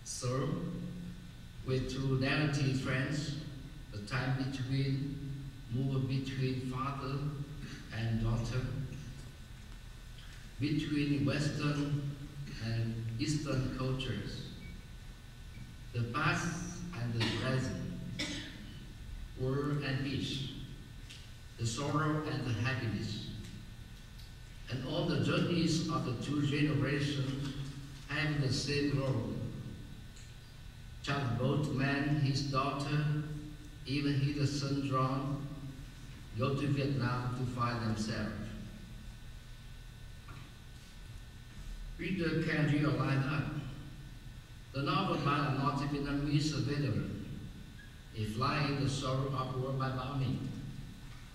So, with two narrative trends, the time between, move between father and daughter, between Western and Eastern cultures, the past and the present, war and peace, the sorrow and the happiness, and all the journeys of the two generations having the same goal. Child both man, his daughter, even his son John, go to Vietnam to find themselves. Reader can realize that the novel by a native Vietnamese veteran, A Fly in the Sorrow of War by Bao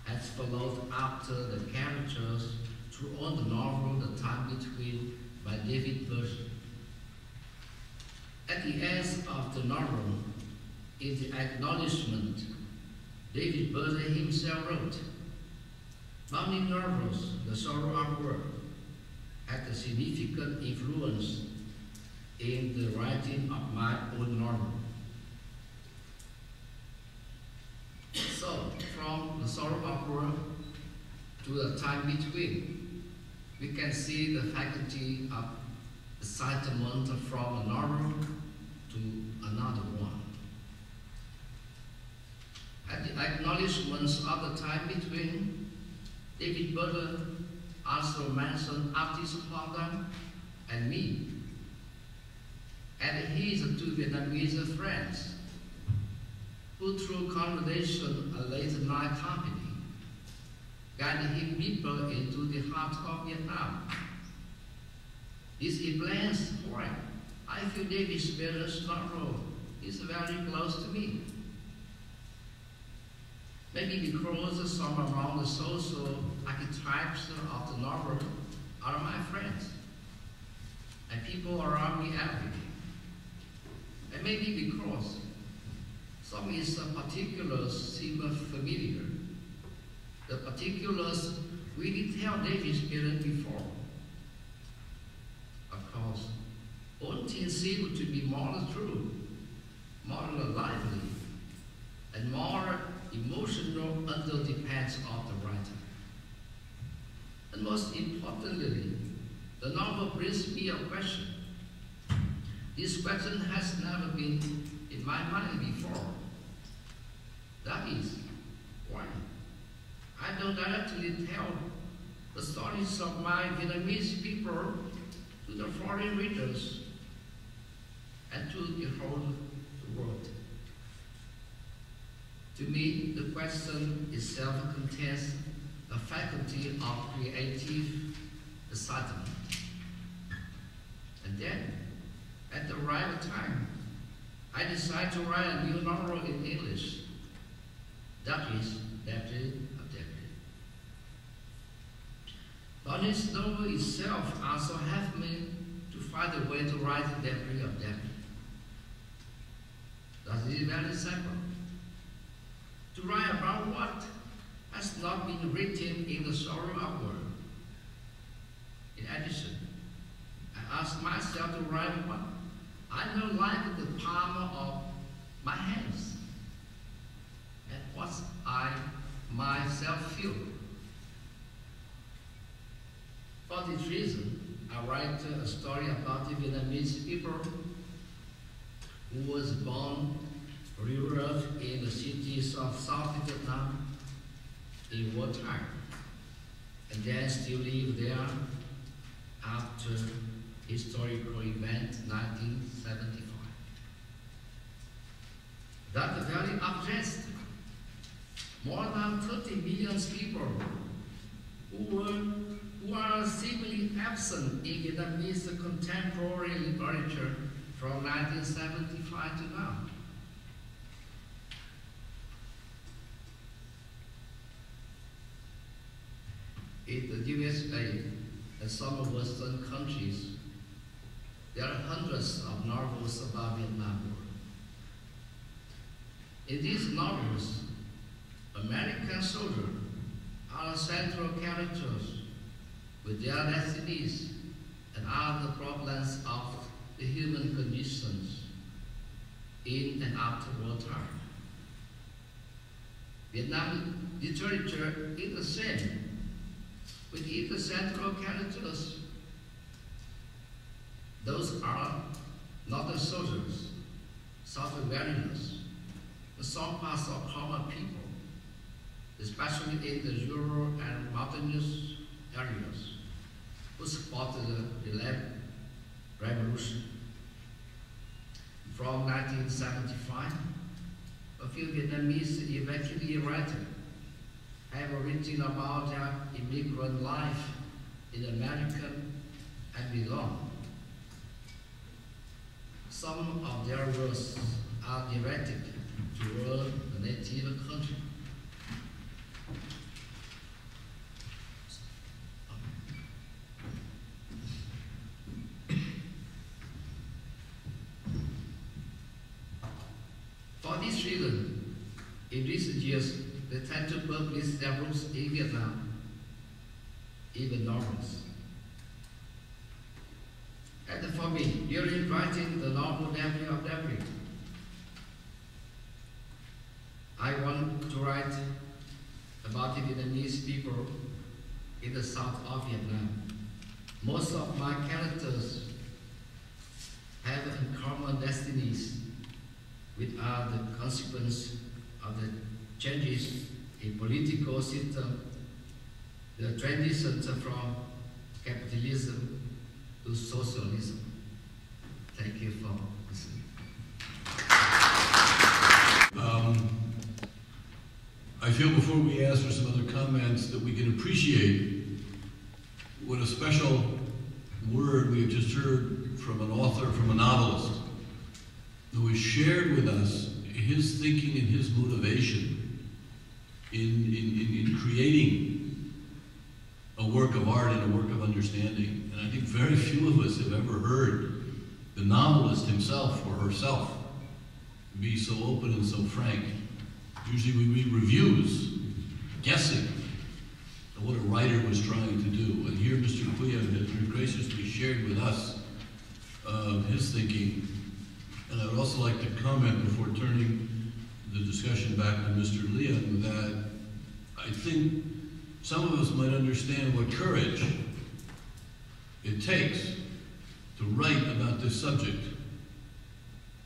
has followed after the characters throughout the novel The Time Between by David Burton. At the end of the novel, in the acknowledgement, David Burton himself wrote, "Bao novels, The Sorrow of War, had a significant influence in the writing of my own novel." So, from The Sorrow of War to The Time Between, we can see the faculty of excitement from a novel to another one. At the acknowledgements of The Time Between, David Burton also mentioned artist Honda and me, and his two Vietnamese friends, who through conversation and late night company, guided him deeper into the heart of Vietnam. This explains why I feel David Burton's novel is very close to me. Maybe because some around the social archetypes of the novel are my friends, and people around me every day. And maybe because some is particulars seem familiar. The particulars we did tell David Burton before. Of course, all things seem to be more true, more lively, and more emotional under the pens of the writer. And most importantly, the novel brings me a question. This question has never been in my mind before. That is, why I don't directly tell the stories of my Vietnamese people to the foreign readers and to the whole world. To me, the question itself contains the faculty of creative excitement. And then, at the right time, I decided to write a new novel in English. That is Deputy of Deputy. But this novel itself also helped me to find a way to write Deputy of Deputy. That is very simple. To write about what has not been written in The Sorrow of War. In addition, I asked myself to write what I know like the palm of my hands, and what I myself feel. For this reason, I write a story about the Vietnamese people who was born, grew up in the cities of South Vietnam in wartime, and then still live there after historical event 1975. That very addressed more than 30 million people who are simply absent in Vietnamese contemporary literature from 1975 to now. In the USA and some Western countries, there are hundreds of novels about Vietnam War. In these novels, American soldiers are central characters with their destinies and other problems of the human conditions in and after wartime. Vietnam literature is the same, with its central characters. Those are not the soldiers, self-awareness, the song parts of common people, especially in the rural and mountainous areas, who supported the revolution. From 1975, a few Vietnamese evacuee writers have written about their immigrant life in America and beyond. Some of their works are directed toward the native country. For this reason, in recent years, they tend to publish their books in Vietnam, even novels. And for me, during writing the novel Memory of Benedict, I want to write about the Vietnamese people in the south of Vietnam. Most of my characters have uncommon destinies, which are the consequence of the changes in political system, the transition from capitalism to socialism. Thank you for listening. I feel before we ask for some other comments that we can appreciate what a special word we have just heard from an author, from a novelist, who has shared with us his thinking and his motivation in creating a work of art and a work of understanding. And I think very few of us have ever heard the novelist himself or herself be so open and so frank. Usually we read reviews, guessing at what a writer was trying to do. And here Mr. Nguyen has graciously shared with us his thinking. And I would also like to comment before turning the discussion back to Mr. Lian that I think some of us might understand what courage it takes to write about this subject,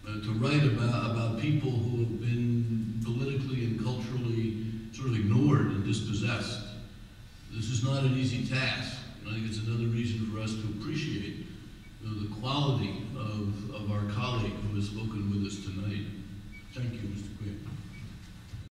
to write about people who have been politically and culturally sort of ignored and dispossessed. This is not an easy task. And I think it's another reason for us to appreciate the quality of our colleague who has spoken with us tonight. Thank you, Mr. Nguyen.